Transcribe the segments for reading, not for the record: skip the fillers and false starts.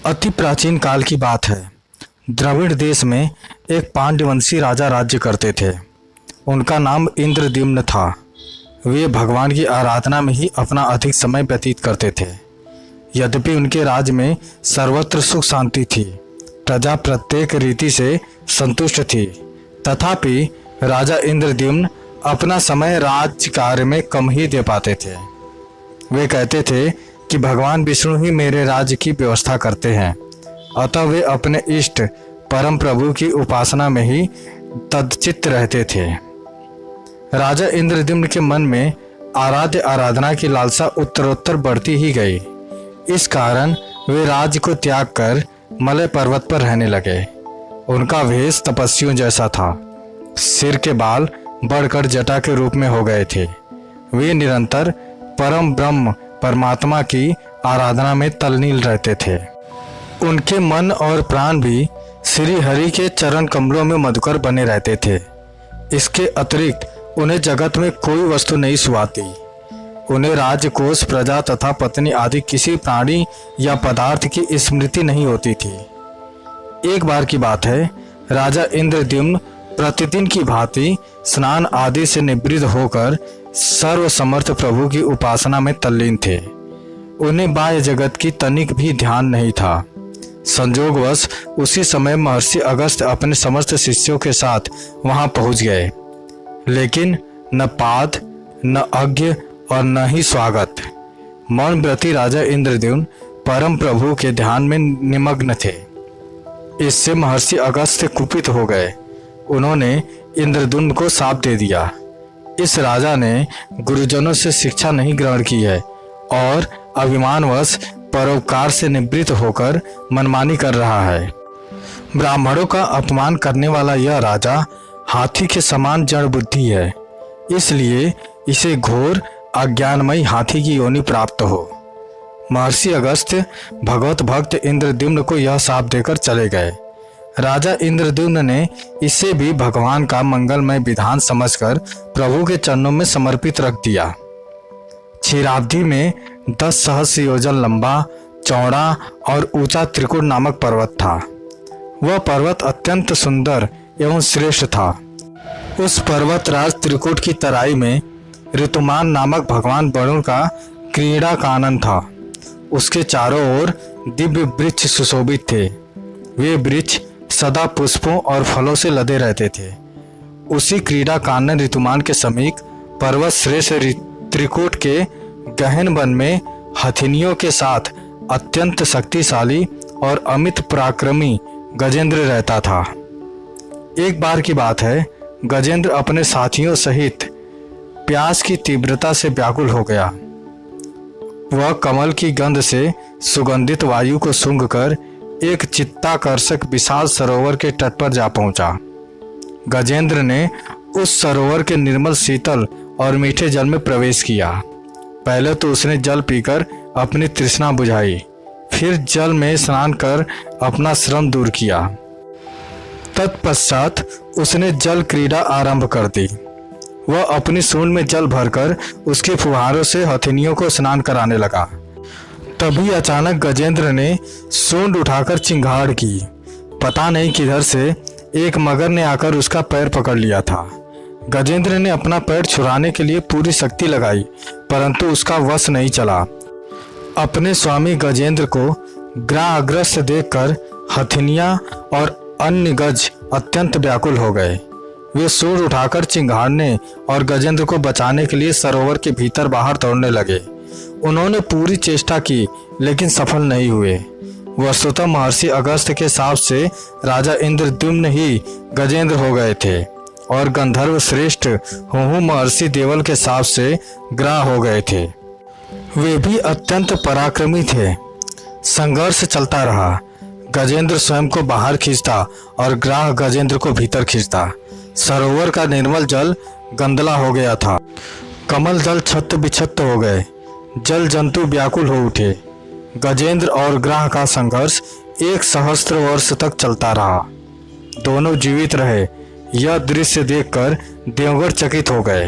अति प्राचीन काल की बात है। द्रविड़ देश में एक पांड्यवंशी राजा राज्य करते थे। उनका नाम इंद्रद्युम्न था। वे भगवान की आराधना में ही अपना अधिक समय व्यतीत करते थे। यद्यपि उनके राज्य में सर्वत्र सुख शांति थी, प्रजा प्रत्येक रीति से संतुष्ट थी, तथापि राजा इंद्रद्युम्न अपना समय राज्य कार्य में कम ही दे पाते थे। वे कहते थे कि भगवान विष्णु ही मेरे राज्य की व्यवस्था करते हैं, अतः वे अपने इष्ट परम प्रभु की उपासना में ही तद्चित्त रहते थे। राजा इंद्रद्युम्न के मन में आराध्य आराधना की लालसा उत्तरोत्तर बढ़ती ही गई। इस कारण वे राज्य को त्याग कर मलय पर्वत पर रहने लगे। उनका वेश तपस्वियों जैसा था। सिर के बाल बढ़कर जटा के रूप में हो गए थे। वे निरंतर परम ब्रह्म परमात्मा की आराधना में तल्लीन रहते थे। उनके मन और प्राण भी श्री हरि के चरण कमलों में मधुकर बने रहते थे। इसके अतिरिक्त उन्हें जगत में कोई वस्तु नहीं सुहाती। उन्हें राज्यकोष, प्रजा तथा पत्नी आदि किसी प्राणी या पदार्थ की स्मृति नहीं होती थी। एक बार की बात है, राजा इंद्रद्युम्न प्रतिदिन की भांति स्नान आदि से निवृत्त होकर सर्वसमर्थ प्रभु की उपासना में तल्लीन थे। उन्हें बाह्य जगत की तनिक भी ध्यान नहीं था। संजोगवश उसी समय महर्षि अगस्त्य अपने समस्त शिष्यों के साथ वहां पहुंच गए, लेकिन न पाद, न अर्घ्य और न ही स्वागत। मौन व्रती राजा इंद्रद्युम्न परम प्रभु के ध्यान में निमग्न थे। इससे महर्षि अगस्त्य कुपित हो गए। उन्होंने इंद्रद्युम्न को शाप दे दिया। इस राजा ने गुरुजनों से शिक्षा नहीं ग्रहण की है और अभिमानवश परोपकार से निवृत्त होकर मनमानी कर रहा है। ब्राह्मणों का अपमान करने वाला यह राजा हाथी के समान जड़ बुद्धि है, इसलिए इसे घोर अज्ञानमयी हाथी की योनि प्राप्त हो। महर्षि अगस्त्य भगवत भक्त इंद्रद्युम्न को यह शाप देकर चले गए। राजा इंद्रद्युम्न ने इसे भी भगवान का मंगलमय विधान समझकर प्रभु के चरणों में समर्पित रख दिया। क्षीराब्धि में 10 सहस्र योजन लंबा, चौड़ा और ऊंचा त्रिकुट नामक पर्वत था। वह पर्वत अत्यंत सुंदर एवं श्रेष्ठ था। उस पर्वतराज त्रिकुट की तराई में ऋतुमान नामक भगवान वरुण का क्रीड़ा का आनंद था। उसके चारों ओर दिव्य वृक्ष सुशोभित थे। वे वृक्ष सदा पुष्पों और फलों से लदे रहते थे। उसी क्रीड़ा कानन ऋतुमान के समीप पर्वत श्रेष्ठ त्रिकुट के गहन वन में हथिनियों के साथ अत्यंत शक्तिशाली और अमित पराक्रमी गजेंद्र रहता था। एक बार की बात है, गजेंद्र अपने साथियों सहित प्यास की तीव्रता से व्याकुल हो गया। वह कमल की गंध से सुगंधित वायु को सूंघकर एक चित्ताकर्षक विशाल सरोवर के तट पर जा पहुंचा। गजेंद्र ने उस सरोवर के निर्मल शीतल और मीठे जल में प्रवेश किया। पहले तो उसने जल पीकर अपनी तृष्णा बुझाई, फिर जल में स्नान कर अपना श्रम दूर किया। तत्पश्चात उसने जल क्रीड़ा आरंभ कर दी। वह अपनी सूंड में जल भरकर उसके फुहारों से हथिनियों को स्नान कराने लगा। तभी अचानक गजेंद्र ने सूंड उठाकर चिंगाड़ की। पता नहीं किधर से एक मगर ने आकर उसका पैर पकड़ लिया था। गजेंद्र ने अपना पैर छुड़ाने के लिए पूरी शक्ति लगाई, परंतु उसका वश नहीं चला। अपने स्वामी गजेंद्र को ग्रहग्रस्त देखकर हथिनियां और अन्य गज अत्यंत व्याकुल हो गए। वे सूंड उठाकर चिंगाड़ने और गजेंद्र को बचाने के लिए सरोवर के भीतर बाहर दौड़ने लगे। उन्होंने पूरी चेष्टा की, लेकिन सफल नहीं हुए। वस्तुतः महर्षि अगस्त्य के शाप से राजा इंद्रद्युम्न ही गजेंद्र हो गए थे और गंधर्व श्रेष्ठ हुहु महर्षि देवल के शाप से ग्रह हो गए थे। वे भी अत्यंत पराक्रमी थे। संघर्ष चलता रहा। गजेंद्र स्वयं को बाहर खींचता और ग्राह गजेंद्र को भीतर खींचता। सरोवर का निर्मल जल गंदला हो गया था। कमल दल छत्त बिछत्त हो गए। जल जंतु व्याकुल हो उठे। गजेंद्र और ग्राह का संघर्ष 1 सहस्त्र वर्ष तक चलता रहा। दोनों जीवित रहे। यह दृश्य देखकर देवगढ़ चकित हो गए।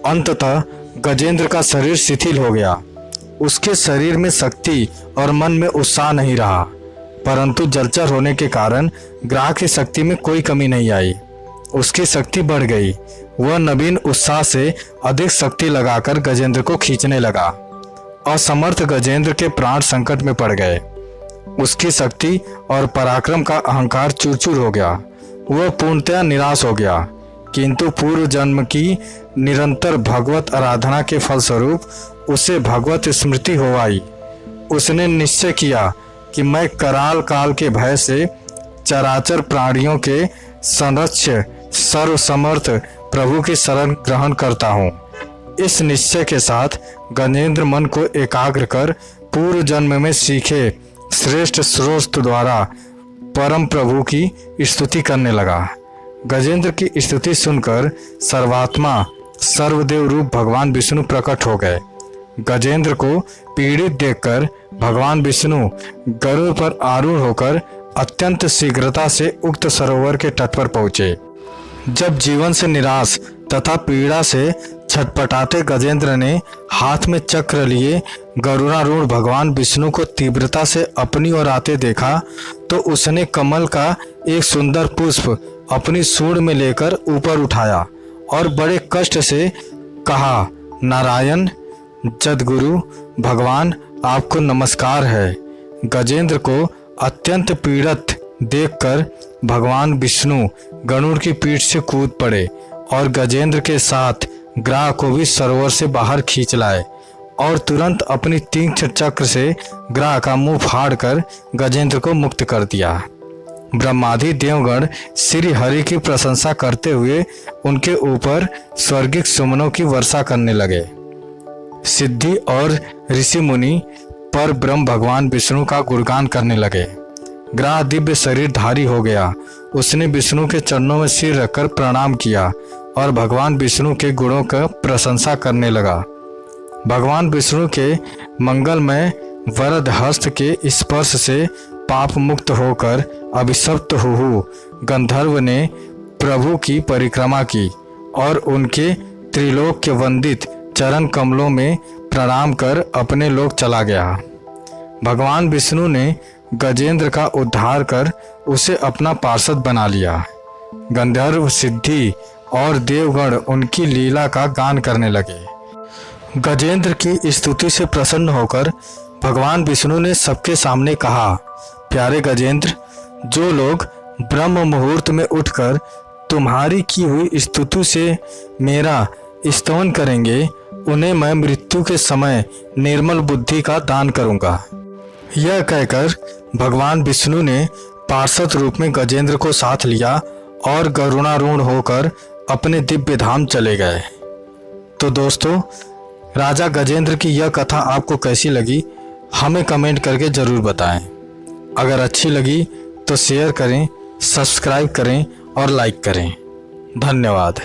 अंततः गजेंद्र का शरीर शिथिल हो गया। उसके शरीर में शक्ति और मन में उत्साह नहीं रहा। परंतु जलचर होने के कारण ग्राह की शक्ति में कोई कमी नहीं आई। उसकी शक्ति बढ़ गई। वह नवीन उत्साह से अधिक शक्ति लगाकर गजेंद्र को खींचने लगा। असमर्थ गजेंद्र के प्राण संकट में पड़ गए। उसकी शक्ति और पराक्रम का अहंकार चूर-चूर हो गया। वह पूर्णतया निराश हो गया, किंतु पूर्व जन्म की निरंतर भगवत आराधना के फलस्वरूप उसे भगवत स्मृति हो आई। उसने निश्चय किया कि मैं कराल काल के भय से चराचर प्राणियों के संरक्षक सर्वसमर्थ प्रभु की शरण ग्रहण करता हूँ। इस निश्चय के साथ गजेंद्र मन को एकाग्र कर पूर्व जन्म में सीखे श्रेष्ठ स्रोत द्वारा परम प्रभु की स्तुति करने लगा। गजेंद्र की स्तुति सुनकर सर्वात्मा सर्वदेव रूप भगवान विष्णु प्रकट हो गए। गजेंद्र को पीड़ित देखकर भगवान विष्णु गरुड़ पर आरूढ़ होकर अत्यंत शीघ्रता से उक्त सरोवर के तट पर पहुंचे। जब जीवन से निराश तथा पीड़ा से छटपटाते गजेंद्र ने हाथ में चक्र लिए गरुड़ारूढ़ भगवान विष्णु को तीव्रता से अपनी ओर आते देखा, तो उसने कमल का एक सुंदर पुष्प अपनी सूंड में लेकर ऊपर उठाया और बड़े कष्ट से कहा, नारायण जगद्गुरु भगवान, आपको नमस्कार है। गजेंद्र को अत्यंत पीड़ित देखकर भगवान विष्णु गरुड़ की पीठ से कूद पड़े और गजेंद्र के साथ ग्राह को भी सरोवर से बाहर खींच लाए और तुरंत अपनी तीक्ष्ण चक्र से ग्राह का मुंह फाड़कर गजेंद्र को मुक्त कर दिया। ब्रह्मादि देवगण श्री हरि की प्रशंसा करते हुए उनके ऊपर स्वर्गिक सुमनों की वर्षा करने लगे। सिद्धि और ऋषि मुनि पर ब्रह्म भगवान विष्णु का गुणगान करने लगे। ग्राह दिव्य शरीरधारी हो गया। उसने विष्णु के चरणों में सिर रखकर प्रणाम किया और भगवान विष्णु के गुणों का प्रशंसा करने लगा। भगवान विष्णु के मंगलमय वरद हस्त के स्पर्श से पाप मुक्त होकर अभिशप्त हुहु गंधर्व ने प्रभु की परिक्रमा की और उनके त्रिलोक के वंदित चरण कमलों में प्रणाम कर अपने लोक चला गया। भगवान विष्णु ने गजेंद्र का उद्धार कर उसे अपना पार्षद बना लिया। गंधर्व सिद्धि और देवगण उनकी लीला का गान करने लगे। गजेंद्र की स्तुति से प्रसन्न होकर भगवान विष्णु ने सबके सामने कहा, प्यारे गजेंद्र, जो लोग ब्रह्म मुहूर्त में उठकर तुम्हारी की हुई स्तुति से मेरा स्तवन करेंगे, उन्हें मैं मृत्यु के समय निर्मल बुद्धि का दान करूंगा। यह कहकर भगवान विष्णु ने पार्षद रूप में गजेंद्र को साथ लिया और गरुड़ारूढ़ होकर अपने दिव्य धाम चले गए। तो दोस्तों, राजा गजेंद्र की यह कथा आपको कैसी लगी हमें कमेंट करके ज़रूर बताएं। अगर अच्छी लगी तो शेयर करें, सब्सक्राइब करें और लाइक करें। धन्यवाद।